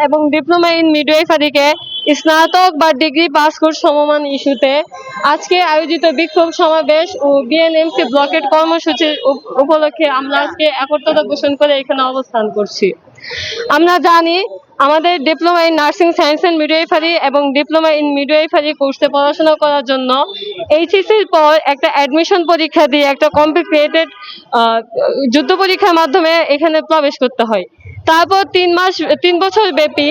এবং diploma in মিডওয়াইফারিকে স্নাতক বা ডিগ্রি পাস কোর্স সমমান ইস্যুতে আজকে আয়োজিত বিক্ষোভ সমাবেশ ও বিএনএমসি ব্লকেট কর্মসূচির উপলক্ষে আমরা আজকে একত্রতা পোষণ করে এখানে অবস্থান করছি। আমরা জানি আমাদের diploma in nursing science and midwifery এবং ডিপ্লোমা ইন মিডওয়াইফারি কোর্সে পড়াশোনা করার জন্য এইচএসসির পর একটা অ্যাডমিশন পরীক্ষা দিয়ে একটা কম্পিটিটিভ যুদ্ধ পরীক্ষার মাধ্যমে এখানে প্রবেশ করতে হয়। তারপর 3 বছর ব্যাপী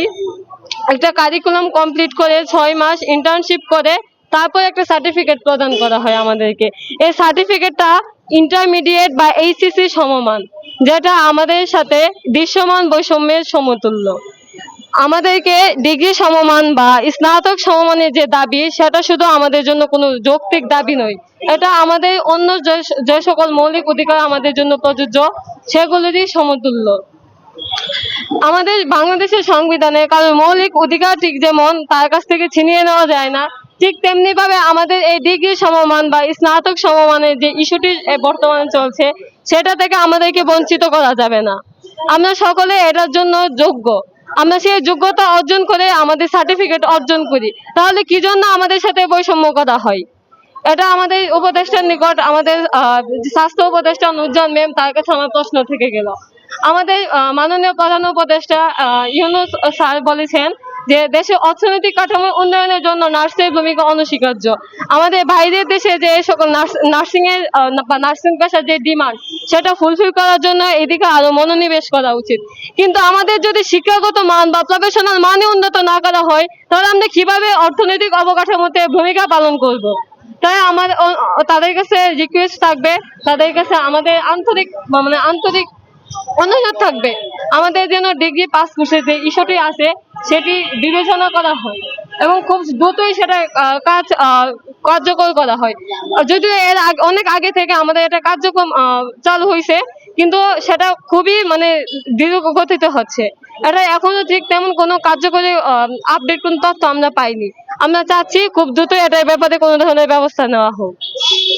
একটা কারিকুলাম কমপ্লিট করে 6 মাস ইন্টার্নশিপ করে তারপর একটা সার্টিফিকেট প্রদান করা হয় আমাদেরকে। এই সার্টিফিকেটটা ইন্টারমিডিয়েট বা এইচএসসি সমমান, যেটা আমাদের সাথে দৃশ্যমান বৈষম্যের সমতুল্য। আমাদেরকে ডিগ্রি সমমান বা স্নাতক সমমানের যে দাবি, সেটা শুধু আমাদের জন্য কোনো যৌক্তিক দাবি নয়, এটা আমাদের অন্য যে সকল মৌলিক অধিকার আমাদের জন্য প্রযোজ্য সেগুলোরই সমতুল্য। আমাদের বাংলাদেশের সংবিধানে কারোর মৌলিক অধিকার ঠিক যেমন তার কাছ থেকে ছিনিয়ে নেওয়া যায় না, ঠিক তেমনি ভাবে আমাদের এই ডিগ্রি সমমান বা স্নাতক সমমানের যে ইস্যুটি বর্তমানে চলছে, সেটা থেকে আমাদেরকে বঞ্চিত করা যাবে না। আমরা সকলে এটার জন্য যোগ্য। আমরা সেই যোগ্যতা অর্জন করে আমাদের সার্টিফিকেট অর্জন করি, তাহলে কি জন্য আমাদের সাথে বৈষম্য করা হয়? এটা আমাদের উপদেষ্টার নিকট, আমাদের স্বাস্থ্য উপদেষ্টা নুরজাহান ম্যাম, তার কাছে আমার প্রশ্ন থেকে গেল। আমাদের মাননীয় প্রধান উপদেষ্টা ইউনূস স্যার বলেছেন যে দেশের অর্থনৈতিক কাঠামোর উন্নয়নের জন্য নার্সের ভূমিকা অনস্বীকার্য। আমাদের বাইরের দেশে যে সকল নার্সিং এর বা নার্সিং পেশার যে ডিমান্ড, সেটা ফুলফিল করার জন্য এদিকে আরো মনোনিবেশ করা উচিত। কিন্তু আমাদের যদি শিক্ষাগত মান বা প্রফেশনাল মানে উন্নত না করা হয়, তাহলে আমরা কিভাবে অর্থনৈতিক অবকাঠামোতে ভূমিকা পালন করব? তাই আমার তাদের কাছে রিকোয়েস্ট থাকবে, তাদের কাছে আমাদের আন্তরিক অনুরোধ থাকবে, আমাদের যেন ডিগ্রি পাস কোর্সের যে ইস্যুটি আছে সেটি বিবেচনা করা হয় এবং খুব দ্রুতই সেটা কার্যকর করা হয়। যদিও এর অনেক আগে থেকে আমাদের এটা কার্যক্রম চালু হয়েছে, কিন্তু সেটা খুবই ধীর গতিতে হচ্ছে। এটা এখনো ঠিক তেমন কোনো কার্যকরী আপডেট কোন তথ্য আমরা পাইনি। আমরা চাচ্ছি খুব দ্রুতই এটার ব্যাপারে কোনো ধরনের ব্যবস্থা নেওয়া হোক।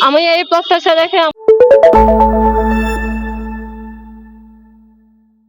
আমি এই প্রত্যাশা রেখে